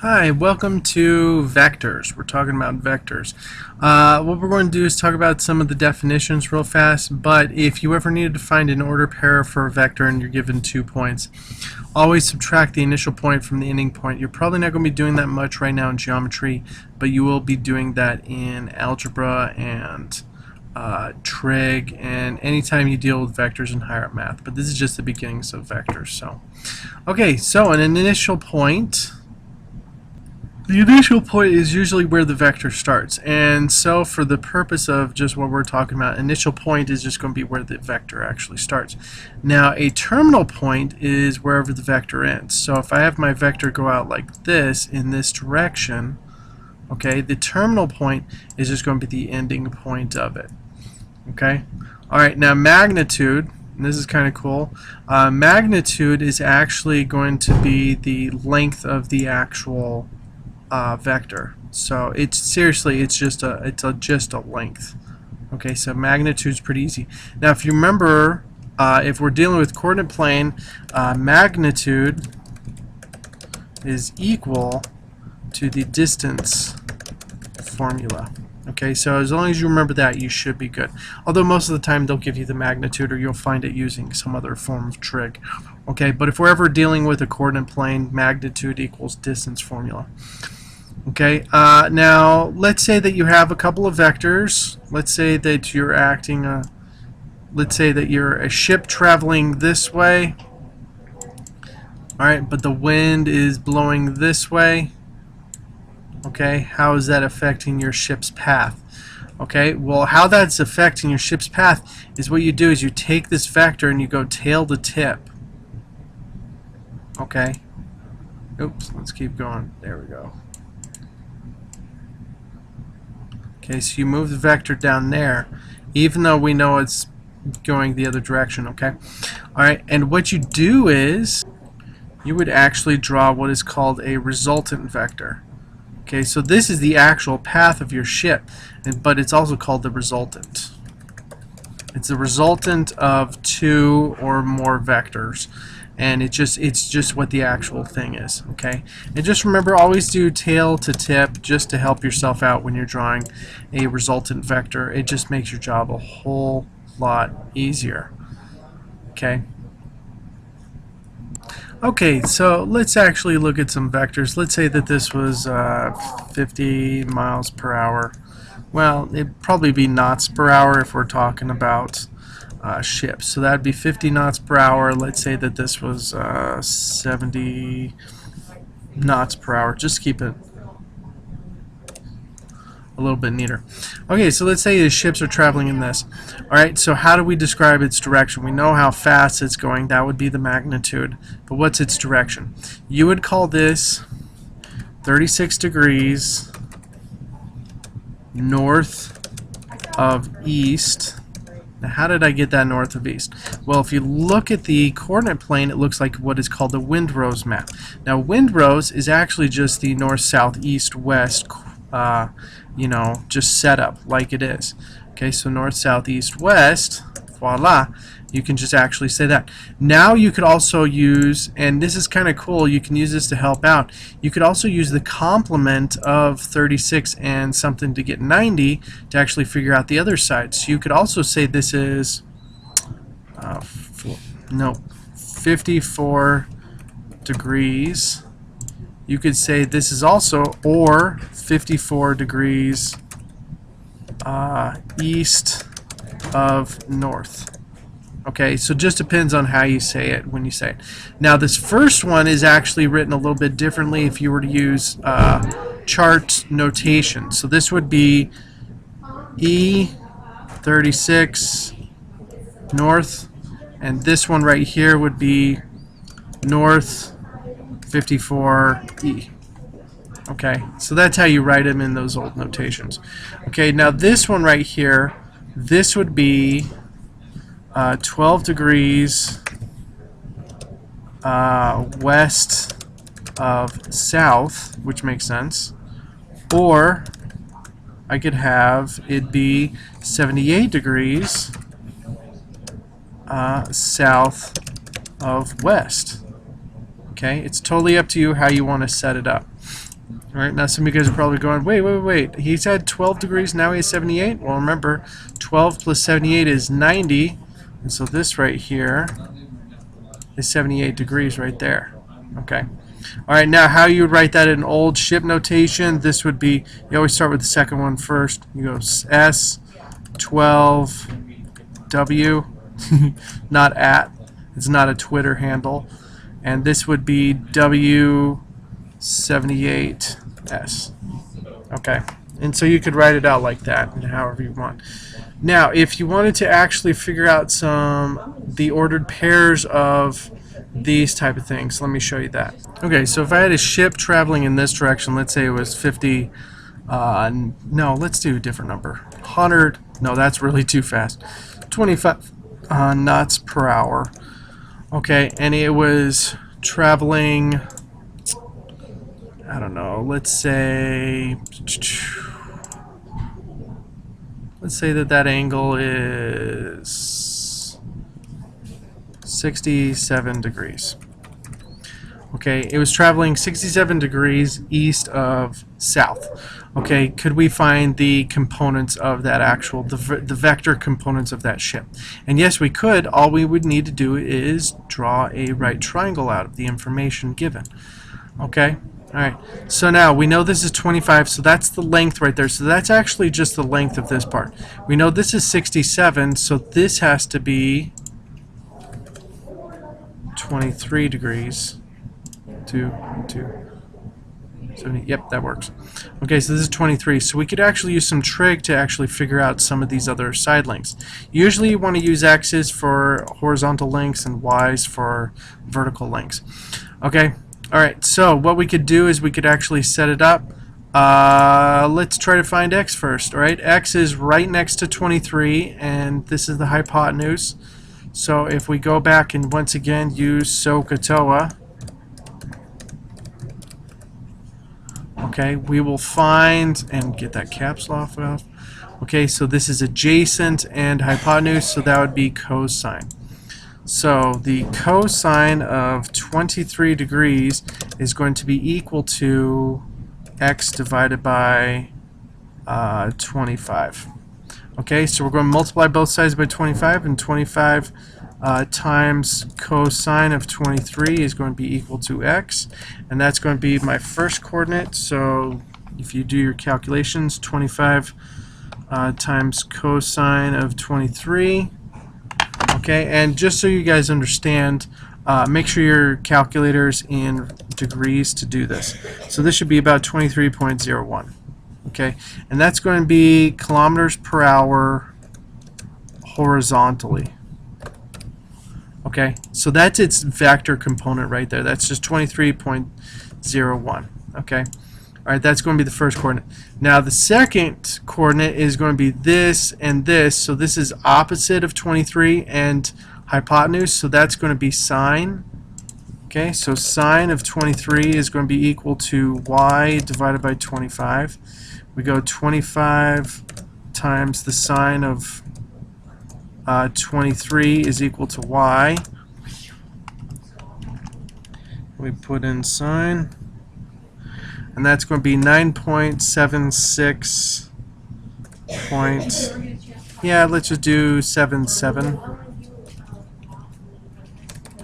Hi, welcome to vectors. We're talking about vectors. What we're going to do is talk about some of the definitions real fast, but if you ever needed to find an order pair for a vector and you're given 2 points, always subtract the initial point from the ending point. You're probably not going to be doing that much right now in geometry, but you will be doing that in algebra and trig and anytime you deal with vectors in higher up math. But this is just the beginnings of vectors. Okay, so an initial point. The initial point is usually where the vector starts, and so for the purpose of just what we're talking about, initial point is just going to be where the vector actually starts. Now a terminal point is wherever the vector ends. So if I have my vector go out like this in this direction, okay, the terminal point is just going to be the ending point of it. Okay? Alright, now magnitude, and this is kind of cool, magnitude is actually going to be the length of the actual vector. So it's just a length. Okay, so magnitude's pretty easy. Now if you remember, if we're dealing with coordinate plane, magnitude is equal to the distance formula. Okay, so as long as you remember that, you should be good. Although most of the time they'll give you the magnitude, or you'll find it using some other form of trig. Okay, but if we're ever dealing with a coordinate plane, magnitude equals distance formula. Okay, now let's say that you have a couple of vectors. Let's say that you're let's say that you're a ship traveling this way. Alright, but the wind is blowing this way. Okay, how is that affecting your ship's path? Okay, well, how that's affecting your ship's path is what you do is you take this vector and you go tail to tip. Okay, oops, let's keep going. There we go. Okay, so you move the vector down there, even though we know it's going the other direction, okay? Alright, and what you do is, you would actually draw what is called a resultant vector. Okay, so this is the actual path of your ship, but it's also called the resultant. It's the resultant of 2 or more vectors. And it's just what the actual thing is, okay? And just remember, always do tail to tip just to help yourself out when you're drawing a resultant vector. It just makes your job a whole lot easier, okay? Okay, so let's actually look at some vectors. Let's say that this was 50 miles per hour. Well, it'd probably be knots per hour if we're talking about ships. So that'd be 50 knots per hour. Let's say that this was 70 knots per hour. Just keep it a little bit neater. Okay, so let's say the ships are traveling in this. Alright, so how do we describe its direction? We know how fast it's going. That would be the magnitude. But what's its direction? You would call this 36 degrees north of east. Now, how did I get that north of east? Well, if you look at the coordinate plane, it looks like what is called the Windrose map. Now, Windrose is actually just the north, south, east, west, you know, just set up like it is. Okay, so north, south, east, west, voila. You can just actually say that. Now you could also use, and this is kind of cool, you can use this to help out. You could also use the complement of 36 and something to get 90 to actually figure out the other side. So you could also say this is 54 degrees. You could say this is also, or 54 degrees east of north. Okay, so just depends on how you say it when you say it. Now this first one is actually written a little bit differently if you were to use chart notation. So this would be E36 north, and this one right here would be north 54E. Okay, so that's how you write them in those old notations. Okay, now this one right here, this would be 12 degrees west of south, which makes sense. Or I could have it be 78 degrees south of west. Okay, it's totally up to you how you want to set it up. All right, now some of you guys are probably going, wait. He's had 12 degrees, now he has 78. Well, remember, 12 plus 78 is 90. And so this right here is 78 degrees right there. Okay. All right, now how you would write that in old ship notation, this would be, you always start with the second one first. You go S, 12, W, not at. It's not a Twitter handle. And this would be W78S. Okay. And so you could write it out like that, however you want. Now, if you wanted to actually figure out the ordered pairs of these type of things, let me show you that. Okay, so if I had a ship traveling in this direction, let's say it was 50, no, let's do a different number. 100, no, that's really too fast. 25 knots per hour. Okay, and it was traveling, I don't know, let's say that angle is 67 degrees. Okay, it was traveling 67 degrees east of south. Okay, could we find the components of that the vector components of that ship? And yes, we could. All we would need to do is draw a right triangle out of the information given. Okay, all right. So now we know this is 25, so that's the length right there. So that's actually just the length of this part. We know this is 67, so this has to be 23 degrees. 70, yep, that works. Okay, so this is 23. So we could actually use some trig to actually figure out some of these other side lengths. Usually you want to use x's for horizontal lengths and y's for vertical lengths. Okay, all right, so what we could do is we could actually set it up. Let's try to find x first. All right, x is right next to 23, and this is the hypotenuse. So if we go back and once again use SOHCAHTOA, okay, we will find, and get that caps lock off. Okay, so this is adjacent and hypotenuse, so that would be cosine. So the cosine of 23 degrees is going to be equal to x divided by 25. Okay, so we're going to multiply both sides by 25, and 25 times cosine of 23 is going to be equal to x, and that's going to be my first coordinate. So if you do your calculations, 25 times cosine of 23. Okay, and just so you guys understand, make sure your calculator's in degrees to do this. So this should be about 23.01. Okay, and that's going to be kilometers per hour horizontally. Okay, so that's its vector component right there. That's just 23.01. Okay, all right, that's going to be the first coordinate. Now the second coordinate is going to be this and this. So this is opposite of 23 and hypotenuse. So that's going to be sine. Okay, so sine of 23 is going to be equal to y divided by 25. We go 25 times the sine of 23 is equal to y. We put in sine, and that's going to be 9.76 yeah, let's just do 77,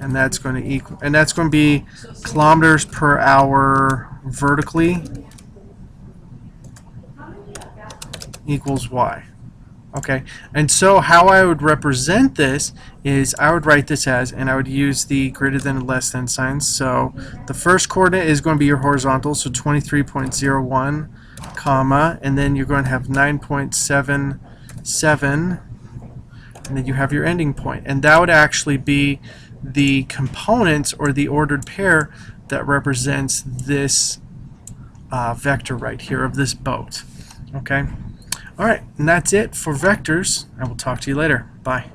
and that's going to equal, and that's going to be kilometers per hour vertically equals y. Okay, and so how I would represent this is I would write this as, and I would use the greater than and less than signs. So the first coordinate is going to be your horizontal, so 23.01, comma, and then you're going to have 9.77, and then you have your ending point. And that would actually be the components or the ordered pair that represents this vector right here of this boat. Okay. All right, and that's it for vectors. I will talk to you later. Bye.